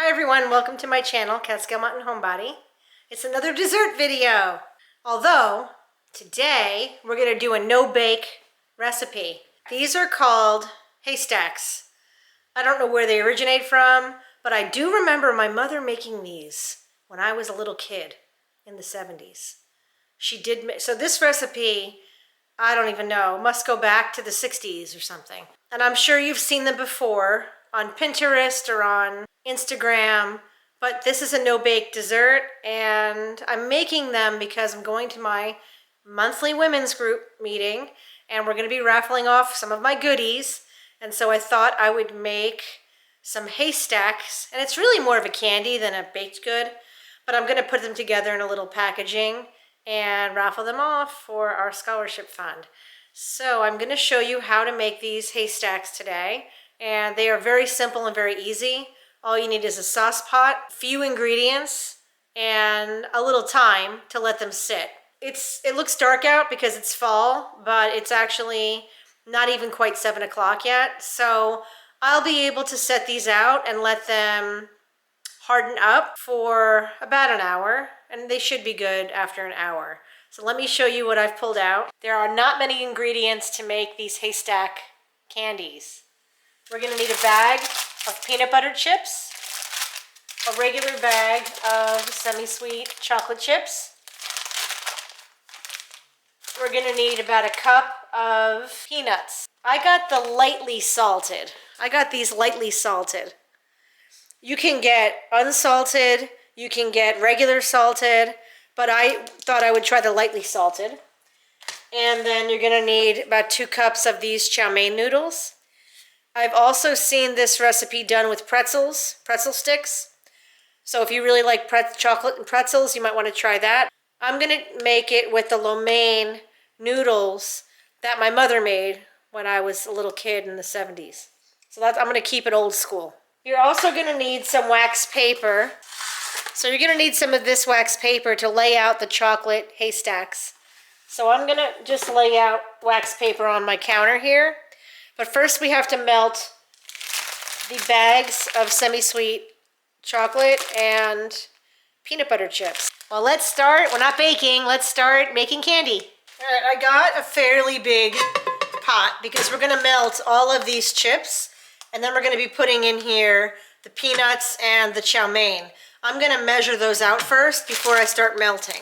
Hi everyone, welcome to my channel, Catskill Mountain Homebody. It's another dessert video. Although, today we're gonna do a no-bake recipe. These are called Haystacks. I don't know where they originate from, but I do remember my mother making these when I was a little kid in the 70s. She did, so this recipe, I don't even know, must go back to the 60s or something. And I'm sure you've seen them before on Pinterest or on Instagram, but this is a no-bake dessert, and I'm making them because I'm going to my monthly women's group meeting, and we're going to be raffling off some of my goodies, and so I thought I would make some haystacks, and it's really more of a candy than a baked good, but I'm going to put them together in a little packaging and raffle them off for our scholarship fund. So I'm going to show you how to make these haystacks today, and they are very simple and very easy. All you need is a sauce pot, few ingredients, and a little time to let them sit. It looks dark out because it's fall, but it's actually not even quite 7 o'clock yet. So I'll be able to set these out and let them harden up for about an hour, and they should be good after an hour. So let me show you what I've pulled out. There are not many ingredients to make these haystack candies. We're gonna need a bag of peanut butter chips, a regular bag of semi-sweet chocolate chips. We're gonna need about a cup of peanuts. I got the lightly salted. I got these lightly salted. You can get unsalted, you can get regular salted, but I thought I would try the lightly salted. And then you're gonna need about 2 cups of these chow mein noodles. I've also seen this recipe done with pretzel sticks. So if you really like chocolate and pretzels, you might want to try that. I'm going to make it with the lo mein noodles that my mother made when I was a little kid in the 70s. So I'm going to keep it old school. You're also going to need some wax paper. So you're going to need some of this wax paper to lay out the chocolate haystacks. So I'm going to just lay out wax paper on my counter here. But first we have to melt the bags of semi-sweet chocolate and peanut butter chips. Well, let's start. We're not baking. Let's start making candy. All right, I got a fairly big pot because we're going to melt all of these chips, and then we're going to be putting in here the peanuts and the chow mein. I'm going to measure those out first before I start melting.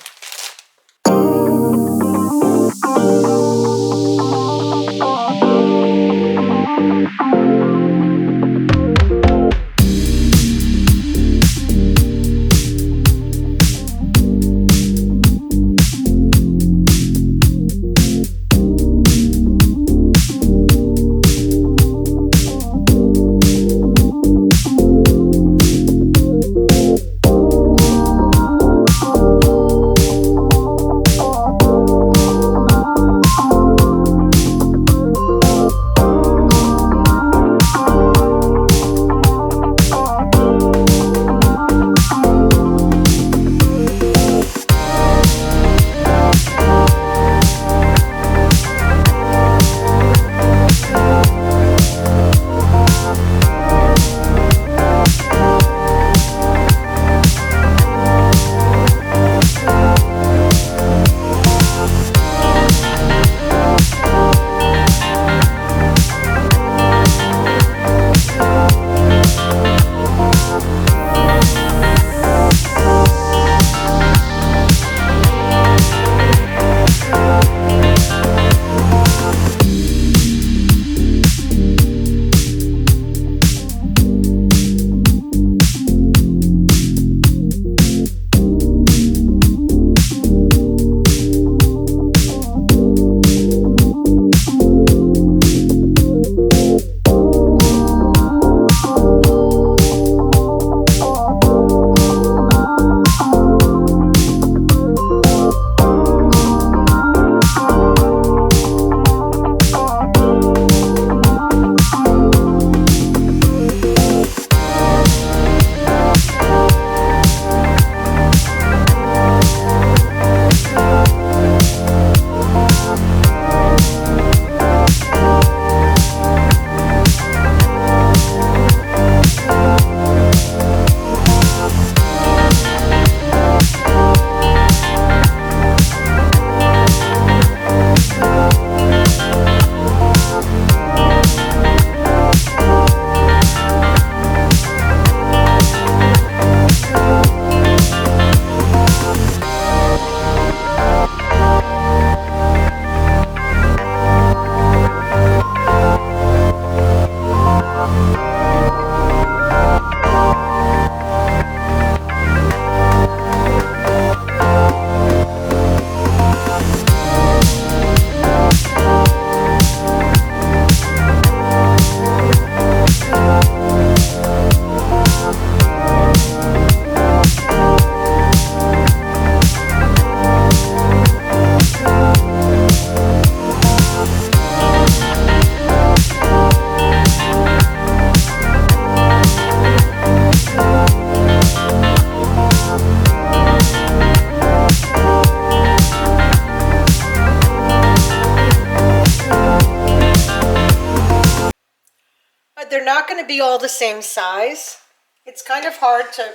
be all the same size. It's kind of hard to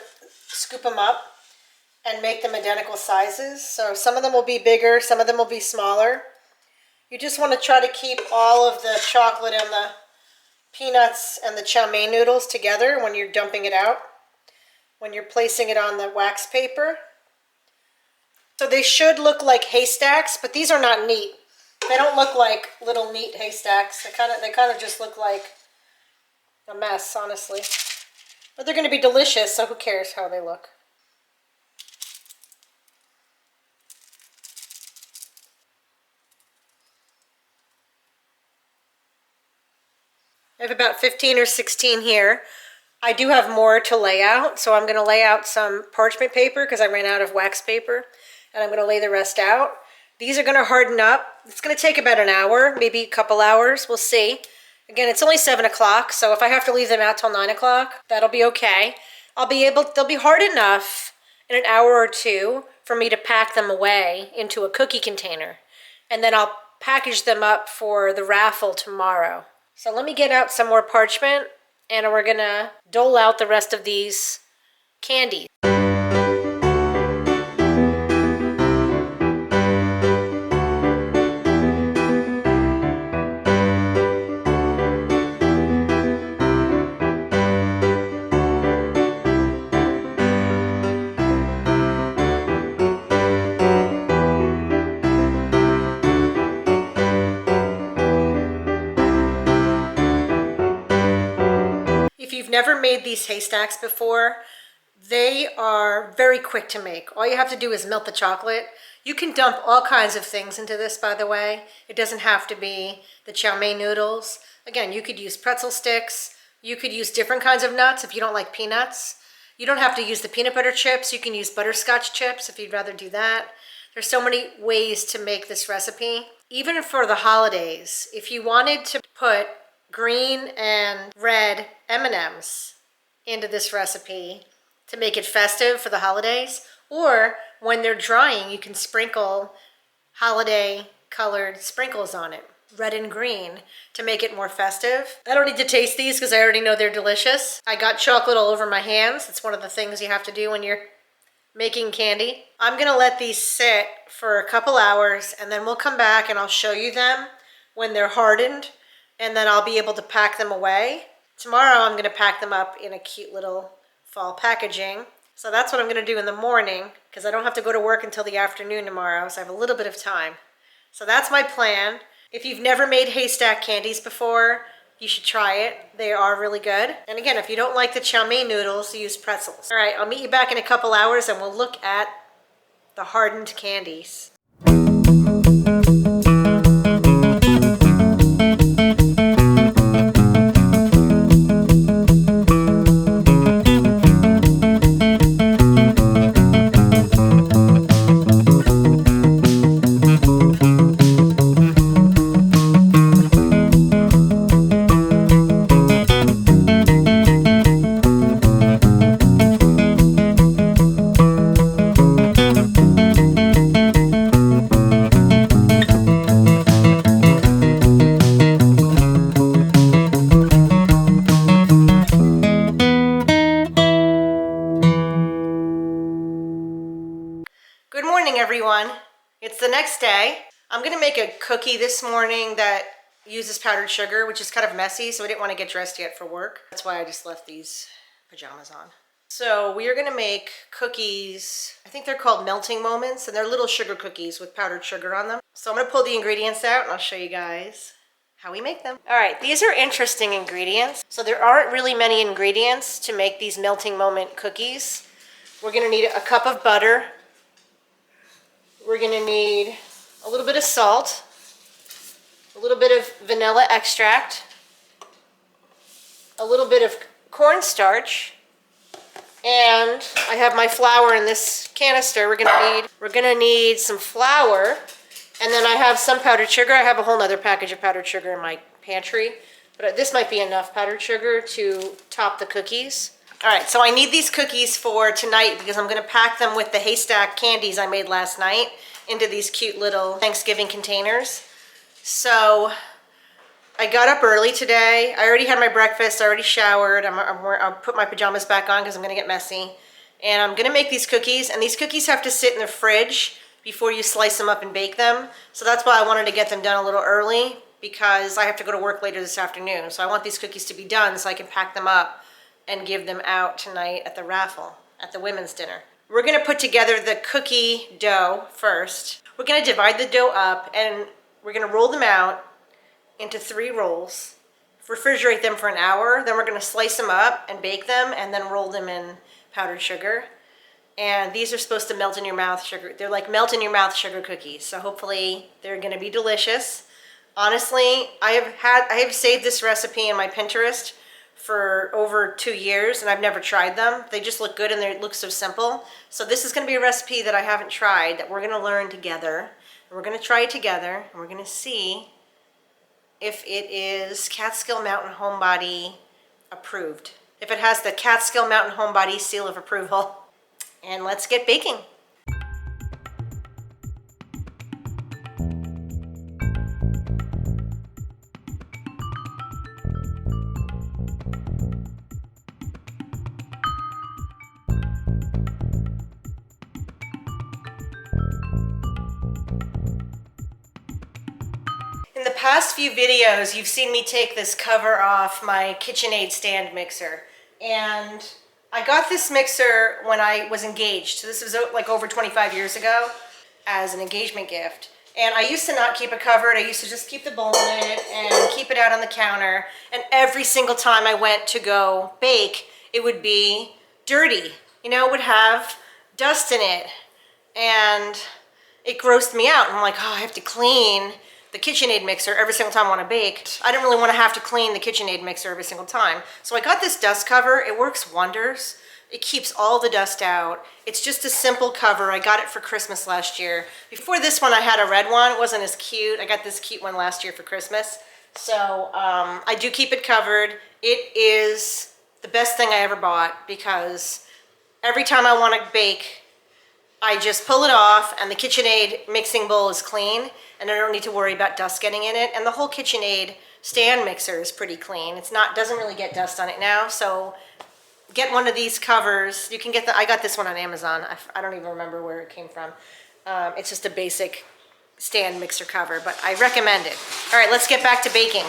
scoop them up and make them identical sizes. So some of them will be bigger, some of them will be smaller. You just want to try to keep all of the chocolate and the peanuts and the chow mein noodles together when you're dumping it out, when you're placing it on the wax paper. So they should look like haystacks, but these are not neat. They don't look like little neat haystacks. They kind of just look like a mess, honestly. But they're going to be delicious, so who cares how they look. I have about 15 or 16 here. I do have more to lay out, so I'm going to lay out some parchment paper because I ran out of wax paper, and I'm going to lay the rest out. These are going to harden up. It's going to take about an hour, maybe a couple hours. We'll see. Again, it's only 7 o'clock, so if I have to leave them out till 9 o'clock, that'll be okay. They'll be hard enough in an hour or two for me to pack them away into a cookie container, and then I'll package them up for the raffle tomorrow. So let me get out some more parchment, and we're gonna dole out the rest of these candies. If you've never made these haystacks before, they are very quick to make. All you have to do is melt the chocolate. You can dump all kinds of things into this, by the way. It doesn't have to be the chow mein noodles. Again, you could use pretzel sticks. You could use different kinds of nuts if you don't like peanuts. You don't have to use the peanut butter chips. You can use butterscotch chips if you'd rather do that. There's so many ways to make this recipe. Even for the holidays, if you wanted to put green and red M&Ms into this recipe to make it festive for the holidays, or when they're drying, you can sprinkle holiday colored sprinkles on it, red and green, to make it more festive. I don't need to taste these because I already know they're delicious. I got chocolate all over my hands. It's one of the things you have to do when you're making candy. I'm gonna let these sit for a couple hours, and then we'll come back and I'll show you them when they're hardened, and then I'll be able to pack them away. Tomorrow I'm going to pack them up in a cute little fall packaging. So that's what I'm going to do in the morning because I don't have to go to work until the afternoon tomorrow, so I have a little bit of time. So that's my plan. If you've never made haystack candies before, you should try it. They are really good. And again, if you don't like the chow mein noodles, use pretzels. All right, I'll meet you back in a couple hours and we'll look at the hardened candies. Good morning, everyone. It's the next day. I'm gonna make a cookie this morning that uses powdered sugar, which is kind of messy, so I didn't want to get dressed yet for work. That's why I just left these pajamas on. So we are gonna make cookies. I think they're called melting moments, and they're little sugar cookies with powdered sugar on them. So I'm gonna pull the ingredients out and I'll show you guys how we make them. All right, these are interesting ingredients. So there aren't really many ingredients to make these melting moment cookies. We're gonna need a cup of butter. We're gonna need a little bit of salt, a little bit of vanilla extract, a little bit of cornstarch, and I have my flour in this canister. We're gonna need some flour, and then I have some powdered sugar. I have a whole nother package of powdered sugar in my pantry, but this might be enough powdered sugar to top the cookies. All right, so I need these cookies for tonight because I'm gonna pack them with the haystack candies I made last night into these cute little Thanksgiving containers. So I got up early today. I already had my breakfast. I already showered. I'll put my pajamas back on because I'm going to get messy. And I'm going to make these cookies. And these cookies have to sit in the fridge before you slice them up and bake them. So that's why I wanted to get them done a little early, because I have to go to work later this afternoon. So I want these cookies to be done so I can pack them up and give them out tonight at the raffle, at the women's dinner. We're going to put together the cookie dough first. We're going to divide the dough up and we're going to roll them out into 3 rolls, refrigerate them for an hour, then we're going to slice them up and bake them and then roll them in powdered sugar. And these are supposed to melt in your mouth sugar. They're like melt in your mouth sugar cookies. So hopefully they're going to be delicious. Honestly, I have saved this recipe in my Pinterest for over 2 years and I've never tried them. They just look good and they look so simple. So this is going to be a recipe that I haven't tried that we're going to learn together. And we're going to try it together and we're going to see if it is Catskill Mountain Homebody approved. If it has the Catskill Mountain Homebody seal of approval. And let's get baking. In the past few videos, you've seen me take this cover off my KitchenAid stand mixer. And I got this mixer when I was engaged. So this was like over 25 years ago as an engagement gift. And I used to not keep it covered. I used to just keep the bowl in it and keep it out on the counter. And every single time I went to go bake, it would be dirty. You know, it would have dust in it. And it grossed me out. And I'm like, oh, I have to clean the KitchenAid mixer every single time I want to bake. I don't really want to have to clean the KitchenAid mixer every single time. So I got this dust cover. It works wonders. It keeps all the dust out. It's just a simple cover. I got it for Christmas last year. Before this one, I had a red one. It wasn't as cute. I got this cute one last year for Christmas. So I do keep it covered. It is the best thing I ever bought because every time I want to bake, I just pull it off and the KitchenAid mixing bowl is clean and I don't need to worry about dust getting in it. And the whole KitchenAid stand mixer is pretty clean. Doesn't really get dust on it now. So get one of these covers. You can get I got this one on Amazon. I don't even remember where it came from. It's just a basic stand mixer cover, but I recommend it. All right, let's get back to baking.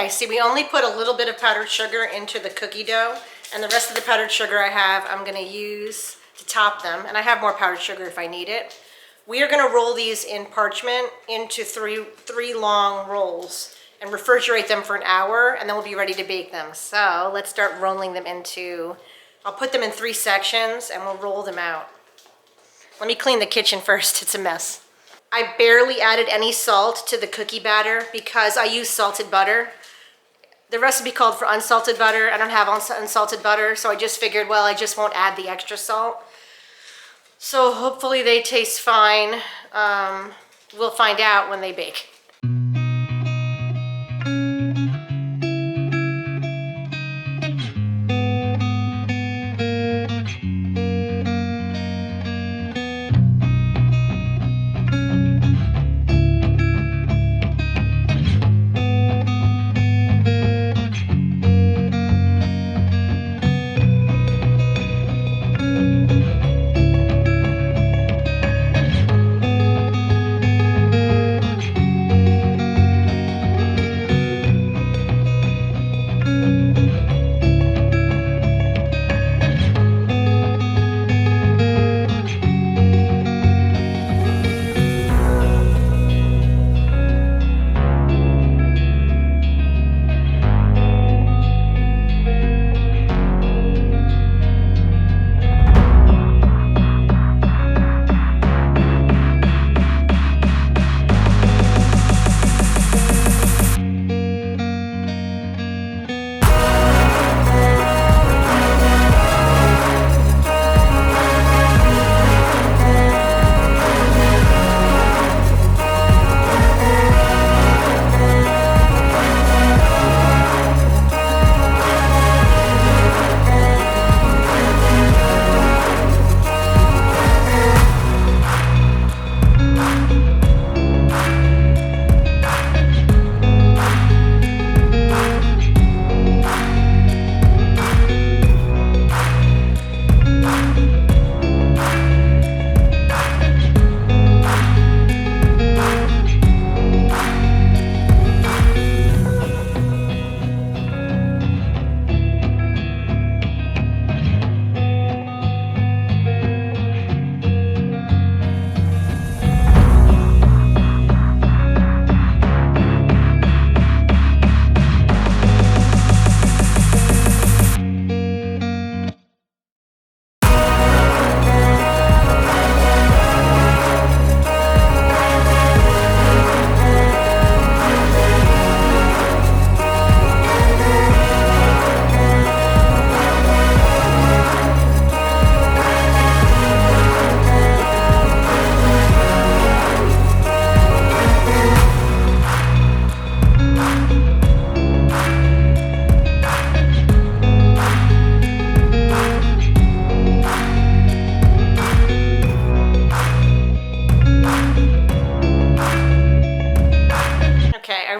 See, we only put a little bit of powdered sugar into the cookie dough, and the rest of the powdered sugar I have, I'm going to use to top them, and I have more powdered sugar if I need it. We are going to roll these in parchment into three long rolls and refrigerate them for an hour, and then we'll be ready to bake them. So let's start rolling them I'll put them in 3 sections, and we'll roll them out. Let me clean the kitchen first. It's a mess. I barely added any salt to the cookie batter because I use salted butter. The recipe called for unsalted butter. I don't have unsalted butter, so I just figured, well, I just won't add the extra salt. So hopefully they taste fine. We'll find out when they bake.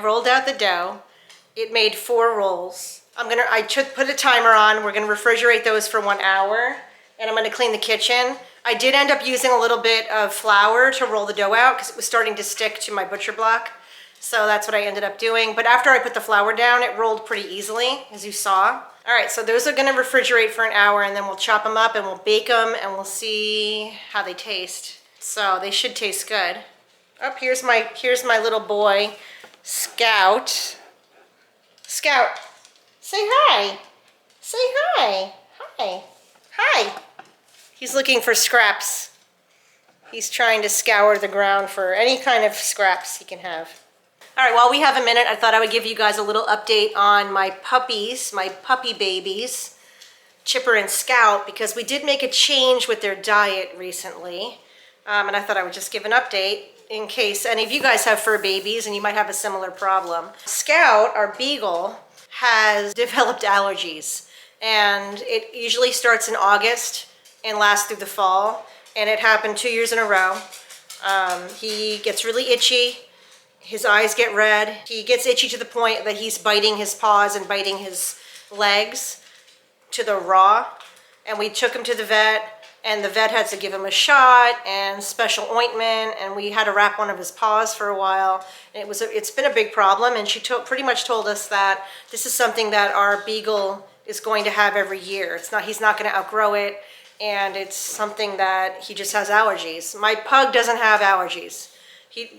rolled out the dough. It made 4 rolls. I put a timer on. We're gonna refrigerate those for 1 hour, and I'm gonna clean the kitchen. I did end up using a little bit of flour to roll the dough out because it was starting to stick to my butcher block. So that's what I ended up doing. But after I put the flour down, it rolled pretty easily, as you saw. All right, so those are gonna refrigerate for 1 hour, and then we'll chop them up and we'll bake them and we'll see how they taste. So they should taste good. Oh, here's my little boy, Scout. Scout, say hi. Say hi. Hi. Hi. He's looking for scraps. He's trying to scour the ground for any kind of scraps he can have. All right, while we have a minute, I thought I would give you guys a little update on my puppies, my puppy babies, Chipper and Scout, because we did make a change with their diet recently. And I thought I would just give an update in case any of you guys have fur babies and you might have a similar problem. Scout, our beagle, has developed allergies, and it usually starts in August and lasts through the fall, and it happened 2 years in a row. He gets really itchy. His eyes get red. He gets itchy to the point that he's biting his paws and biting his legs to the raw. And we took him to the vet, and the vet had to give him a shot and special ointment, and we had to wrap one of his paws for a while. And it's been a big problem, and she pretty much told us that this is something that our beagle is going to have every year. He's not going to outgrow it, and it's something that he just has allergies. My pug doesn't have allergies.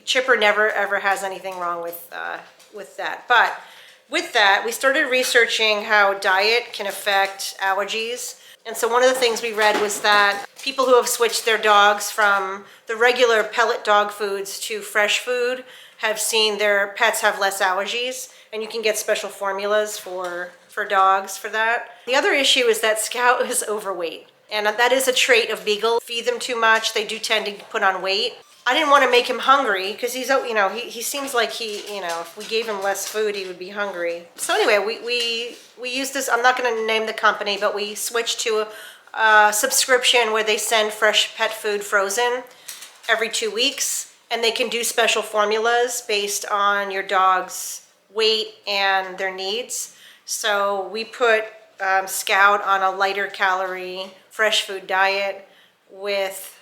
Chipper never ever has anything wrong with that. But with that, we started researching how diet can affect allergies. And so one of the things we read was that people who have switched their dogs from the regular pellet dog foods to fresh food have seen their pets have less allergies, and you can get special formulas for dogs for that. The other issue is that Scout is overweight, and that is a trait of beagle. Feed them too much, they do tend to put on weight. I didn't want to make him hungry because he seems like if we gave him less food, he would be hungry. So anyway, we used this, I'm not going to name the company, but we switched to a subscription where they send fresh pet food frozen every 2 weeks, and they can do special formulas based on your dog's weight and their needs. So we put Scout on a lighter calorie fresh food diet with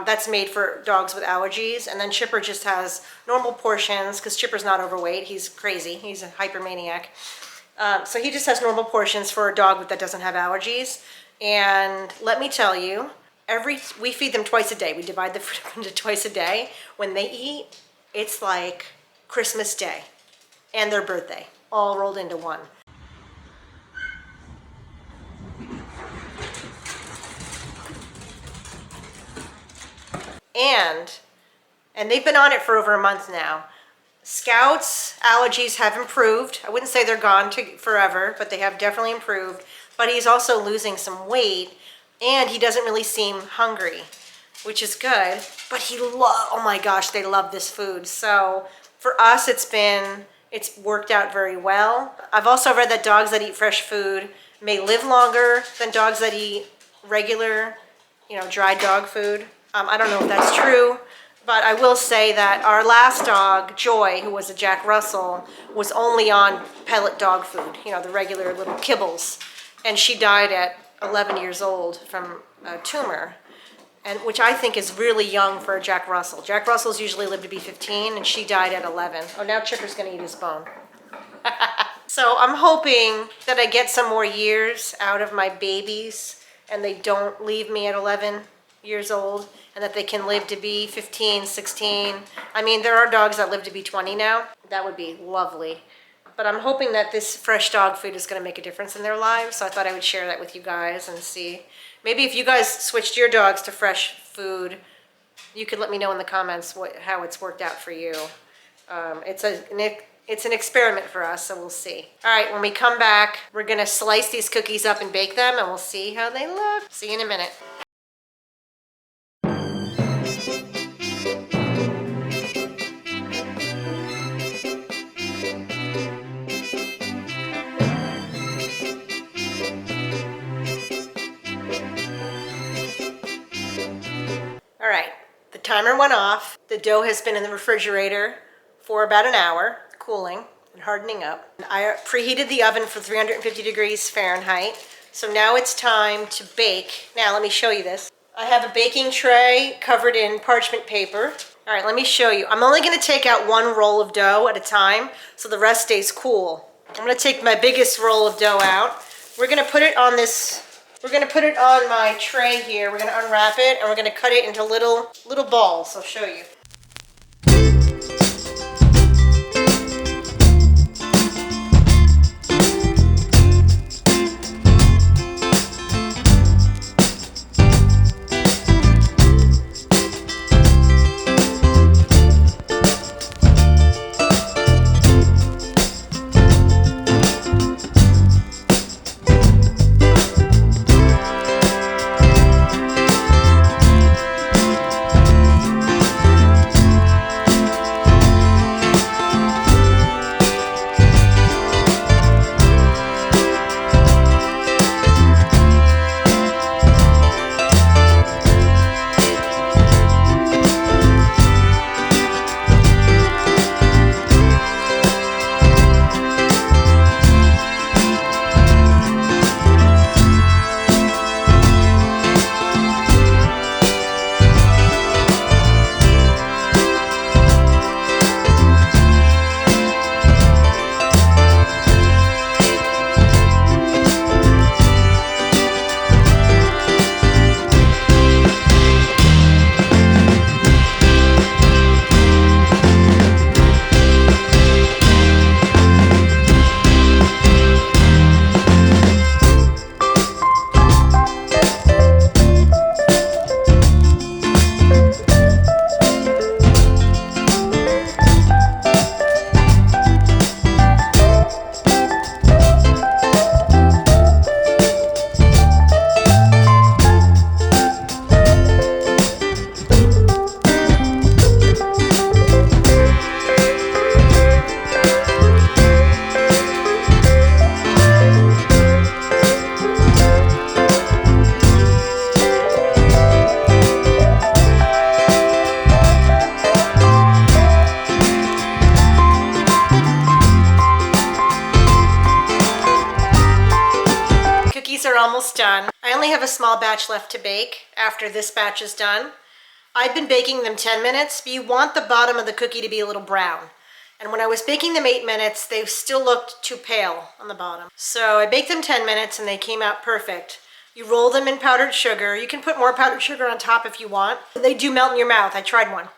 that's made for dogs with allergies, and then Chipper just has normal portions because Chipper's not overweight. He's crazy. He's a hypermaniac. So he just has normal portions for a dog that doesn't have allergies. And let me tell you, we feed them twice a day. We divide the food into twice a day. When they eat, it's like Christmas Day and their birthday all rolled into one. And they've been on it for over a month now. Scout's allergies have improved. I wouldn't say they're gone forever, but they have definitely improved. But he's also losing some weight, and he doesn't really seem hungry, which is good. But oh my gosh, they love this food. So for us, it's worked out very well. I've also read that dogs that eat fresh food may live longer than dogs that eat regular, dried dog food. I don't know if that's true, but I will say that our last dog, Joy, who was a Jack Russell, was only on pellet dog food, the regular little kibbles. And she died at 11 years old from a tumor, which I think is really young for a Jack Russell. Jack Russells usually live to be 15, and she died at 11. Oh, now Chipper's going to eat his bone. So I'm hoping that I get some more years out of my babies, and they don't leave me at 11 years old, and that they can live to be 15, 16. I mean, there are dogs that live to be 20 now. That would be lovely. But I'm hoping that this fresh dog food is going to make a difference in their lives, so I thought I would share that with you guys and see. Maybe if you guys switched your dogs to fresh food, you could let me know in the comments how it's worked out for you. It's an experiment for us, so we'll see. All right, when we come back, we're going to slice these cookies up and bake them, and we'll see how they look. See you in a minute. All right, the timer went off. The dough has been in the refrigerator for about an hour, cooling and hardening up. I preheated the oven for 350 degrees Fahrenheit. So now it's time to bake. Now let me show you this. I have a baking tray covered in parchment paper. All right, let me show you. I'm only gonna take out one roll of dough at a time so the rest stays cool. I'm gonna take my biggest roll of dough out. We're gonna put it on my tray here. We're gonna unwrap it and we're gonna cut it into little balls. I'll show you. Are almost done. I only have a small batch left to bake after this batch is done. I've been baking them 10 minutes, but you want the bottom of the cookie to be a little brown. And when I was baking them 8 minutes, they still looked too pale on the bottom. So I baked them 10 minutes and they came out perfect. You roll them in powdered sugar. You can put more powdered sugar on top if you want. They do melt in your mouth. I tried one.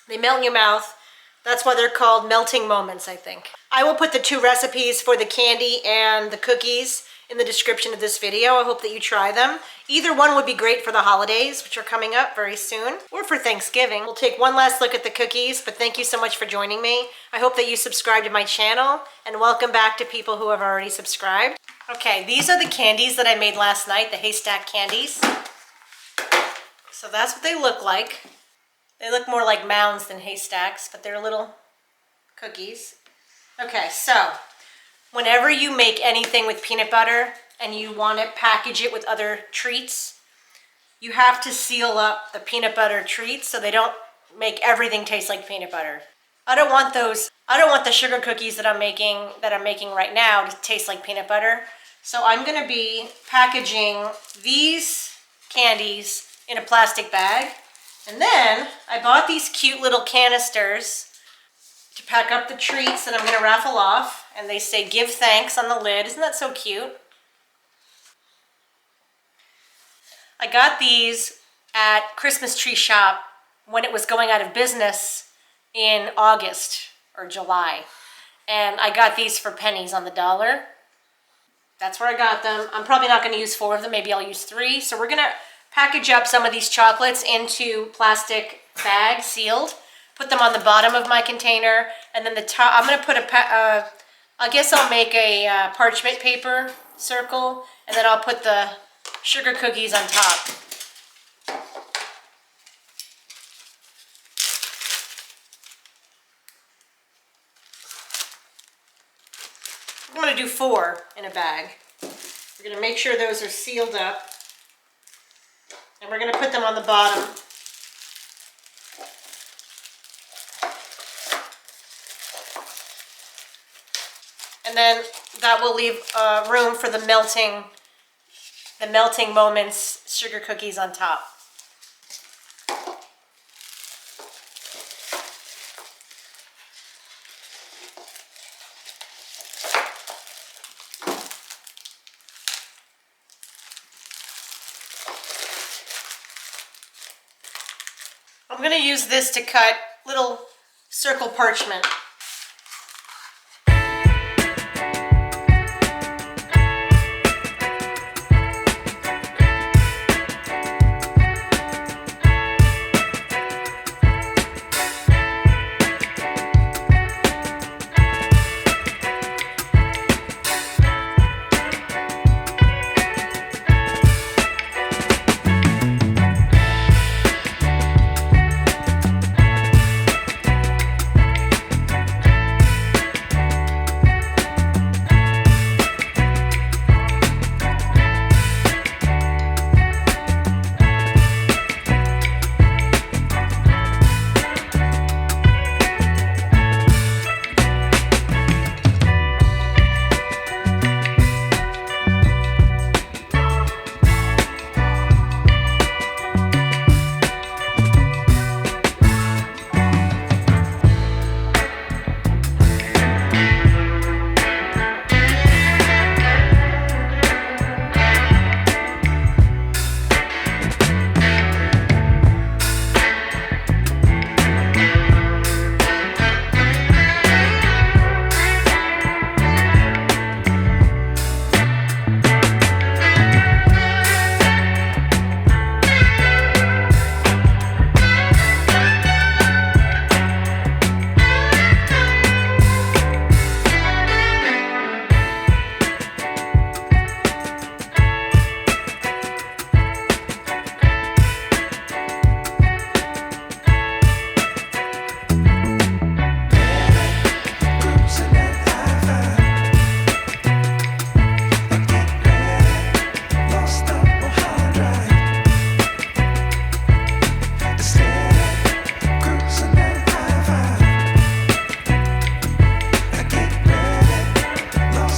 They melt in your mouth. That's why they're called melting moments, I think. I will put the 2 recipes for the candy and the cookies in the description of this video. I hope that you try them. Either one would be great for the holidays, which are coming up very soon, or for Thanksgiving. We'll take one last look at the cookies, but thank you so much for joining me. I hope that you subscribe to my channel, and welcome back to people who have already subscribed. Okay, these are the candies that I made last night, the Haystack candies. So that's what they look like. They look more like mounds than haystacks, but they're little cookies. Okay, so whenever you make anything with peanut butter and you want to package it with other treats, you have to seal up the peanut butter treats so they don't make everything taste like peanut butter. I don't want the sugar cookies that I'm making right now to taste like peanut butter. So I'm going to be packaging these candies in a plastic bag. And then I bought these cute little canisters to pack up the treats that I'm going to raffle off. And they say, "Give thanks" on the lid. Isn't that so cute? I got these at Christmas Tree Shop when it was going out of business in August or July. And I got these for pennies on the dollar. That's where I got them. I'm probably not going to use 4 of them. Maybe I'll use 3. So we're going to package up some of these chocolates into plastic bags, sealed. Put them on the bottom of my container. And then the top, I'm going to put I guess I'll make a parchment paper circle, and then I'll put the sugar cookies on top. I'm going to do 4 in a bag. We're going to make sure those are sealed up, and we're going to put them on the bottom. And then that will leave room for the melting moments sugar cookies on top. I'm going to use this to cut little circle parchment.